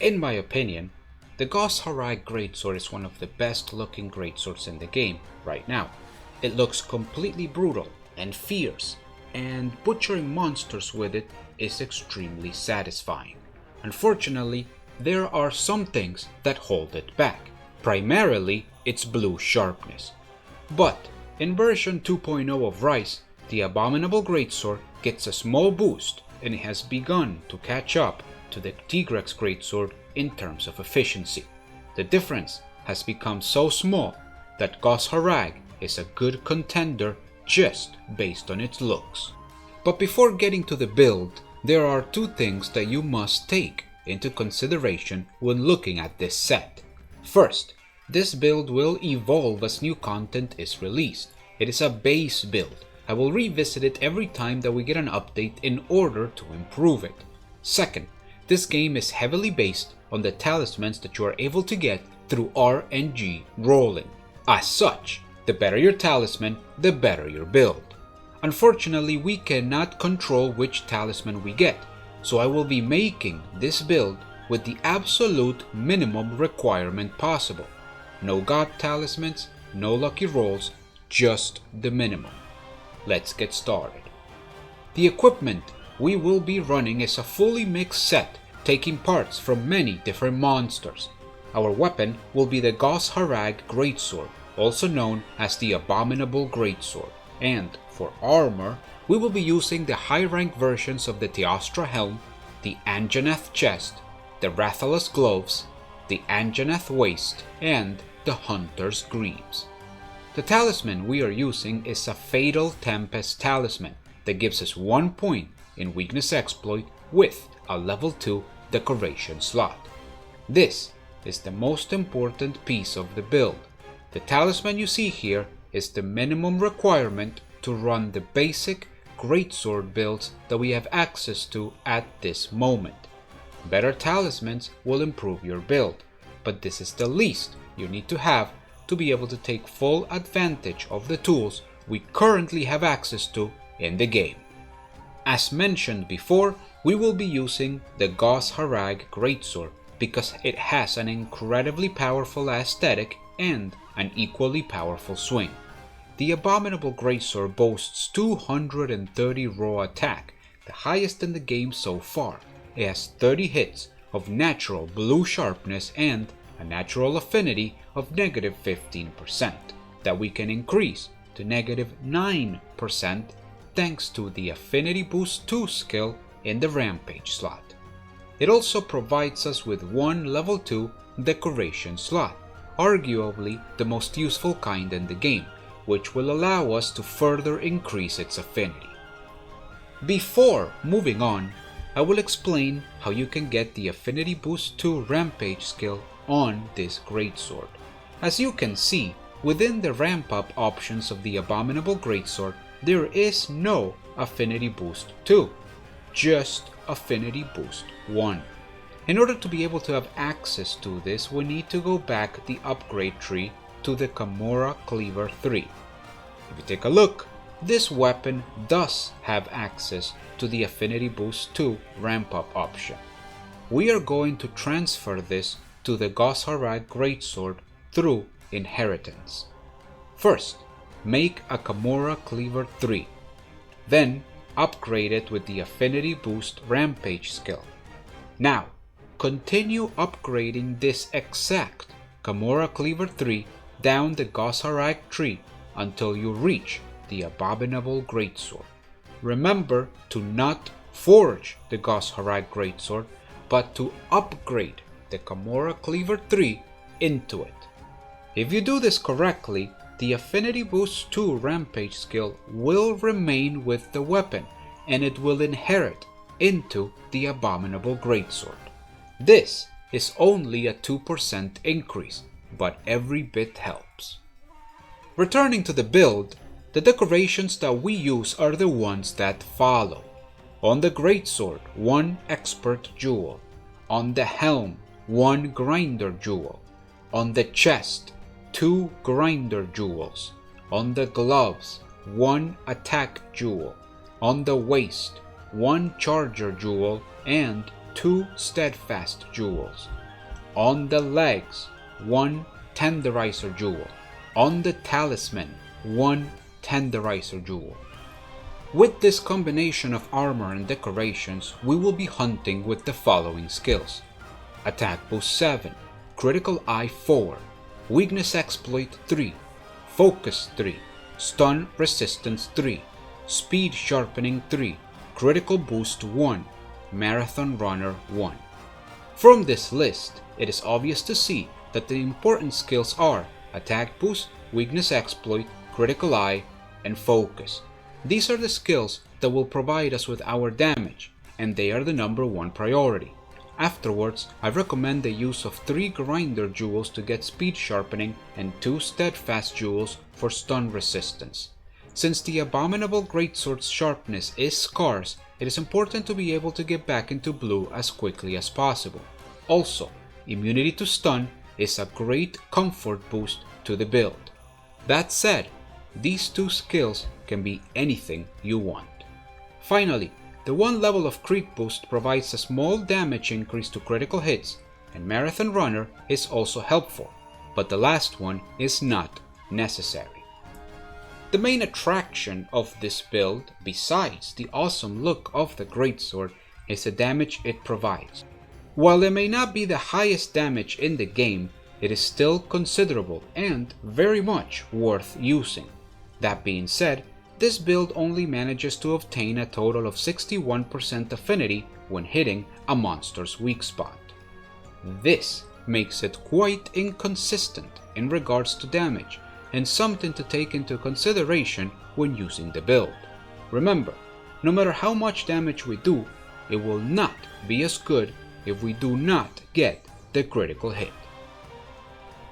In my opinion, the Goss Harag greatsword is one of the best looking greatswords in the game right now. It looks completely brutal and fierce, and butchering monsters with it is extremely satisfying. Unfortunately, there are some things that hold it back, primarily its blue sharpness. But in version 2.0 of Rise, the Abominable Greatsword gets a small boost and it has begun to catch up to the Tigrex Greatsword in terms of efficiency. The difference has become so small that Goss Harag is a good contender just based on its looks. But before getting to the build, there are two things that you must take into consideration when looking at this set. First, this build will evolve as new content is released. It is a base build. I will revisit it every time that we get an update in order to improve it. Second, this game is heavily based on the talismans that you are able to get through RNG rolling. As such, the better your talisman, the better your build. Unfortunately, we cannot control which talisman we get, so I will be making this build with the absolute minimum requirement possible. No god talismans, no lucky rolls, just the minimum. Let's get started. The equipment we will be running is a fully mixed set taking parts from many different monsters. Our weapon will be the Goss Harag Greatsword, also known as the Abominable Greatsword, and for armor, we will be using the high-rank versions of the Teostra Helm, the Anjaneth Chest, the Rathalos Gloves, the Anjaneth Waist, and the Hunter's Greaves. The talisman we are using is a Fatal Tempest talisman that gives us 1 point in Weakness Exploit with a level 2 decoration slot. This is the most important piece of the build. The talisman you see here is the minimum requirement to run the basic greatsword builds that we have access to at this moment. Better talismans will improve your build, but this is the least you need to have to be able to take full advantage of the tools we currently have access to in the game. As mentioned before, we will be using the Goss Harag Greatsword because it has an incredibly powerful aesthetic and an equally powerful swing. The Abominable Greatsword boasts 230 raw attack, the highest in the game so far. It has 30 hits of natural blue sharpness and a natural affinity of -15% that we can increase to -9% thanks to the Affinity Boost 2 skill in the Rampage slot. It also provides us with one level 2 decoration slot, arguably the most useful kind in the game, which will allow us to further increase its affinity. Before moving on, I will explain how you can get the Affinity Boost 2 Rampage skill on this greatsword. As you can see, within the ramp up options of the Abominable Greatsword, there is no Affinity Boost 2, just Affinity Boost 1. In order to be able to have access to this, we need to go back the upgrade tree to the Kimura Cleaver 3. If you take a look, this weapon does have access to the Affinity Boost 2 ramp up option. We are going to transfer this to the Goss Harag Greatsword through inheritance. First, make a Kimura Cleaver 3, then upgrade it with the Affinity Boost Rampage skill. Now, continue upgrading this exact Kimura Cleaver 3 down the Goss Harag tree until you reach the Abominable Greatsword. Remember to not forge the Goss Harag Greatsword, but to upgrade the Kimura Cleaver 3 into it. If you do this correctly, the Affinity Boost 2 Rampage skill will remain with the weapon, and it will inherit into the Abominable Greatsword. This is only a 2% increase, but every bit helps. Returning to the build, the decorations that we use are the ones that follow. On the Greatsword, 1 Expert Jewel. On the Helm, 1 Grinder Jewel. On the Chest, 2 Grinder Jewels. On the Gloves, 1 Attack Jewel. On the Waist, 1 Charger Jewel, and 2 steadfast jewels. On the legs, 1 tenderizer jewel. On the talisman, 1 tenderizer jewel. With this combination of armor and decorations, we will be hunting with the following skills: Attack Boost 7, Critical Eye 4, Weakness Exploit 3, Focus 3, Stun Resistance 3, Speed Sharpening 3, Critical Boost 1, Marathon Runner 1. From this list, it is obvious to see that the important skills are Attack Boost, Weakness Exploit, Critical Eye, and Focus. These are the skills that will provide us with our damage, and they are the #1 priority. Afterwards, I recommend the use of 3 Grinder Jewels to get Speed Sharpening and 2 Steadfast Jewels for Stun Resistance. Since the Abominable Greatsword's sharpness is scarce, it is important to be able to get back into blue as quickly as possible. Also, Immunity to Stun is a great comfort boost to the build. That said, these 2 skills can be anything you want. Finally, the 1 level of Crit Boost provides a small damage increase to critical hits, and Marathon Runner is also helpful, but the last one is not necessary. The main attraction of this build, besides the awesome look of the Greatsword, is the damage it provides. While it may not be the highest damage in the game, it is still considerable and very much worth using. That being said, this build only manages to obtain a total of 61% affinity when hitting a monster's weak spot. This makes it quite inconsistent in regards to damage, and something to take into consideration when using the build. Remember, no matter how much damage we do, it will not be as good if we do not get the critical hit.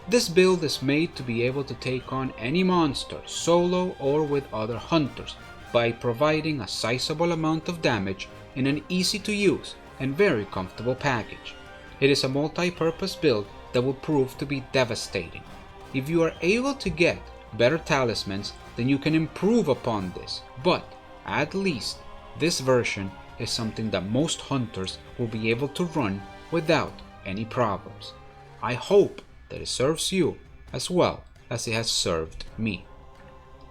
This build is made to be able to take on any monster, solo or with other hunters, by providing a sizable amount of damage in an easy to use and very comfortable package. It is a multi-purpose build that will prove to be devastating. If you are able to get better talismans, then you can improve upon this, but at least this version is something that most hunters will be able to run without any problems. I hope that it serves you as well as it has served me.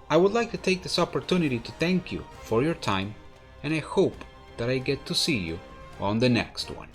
I would like to take this opportunity to thank you for your time, and I hope that I get to see you on the next one.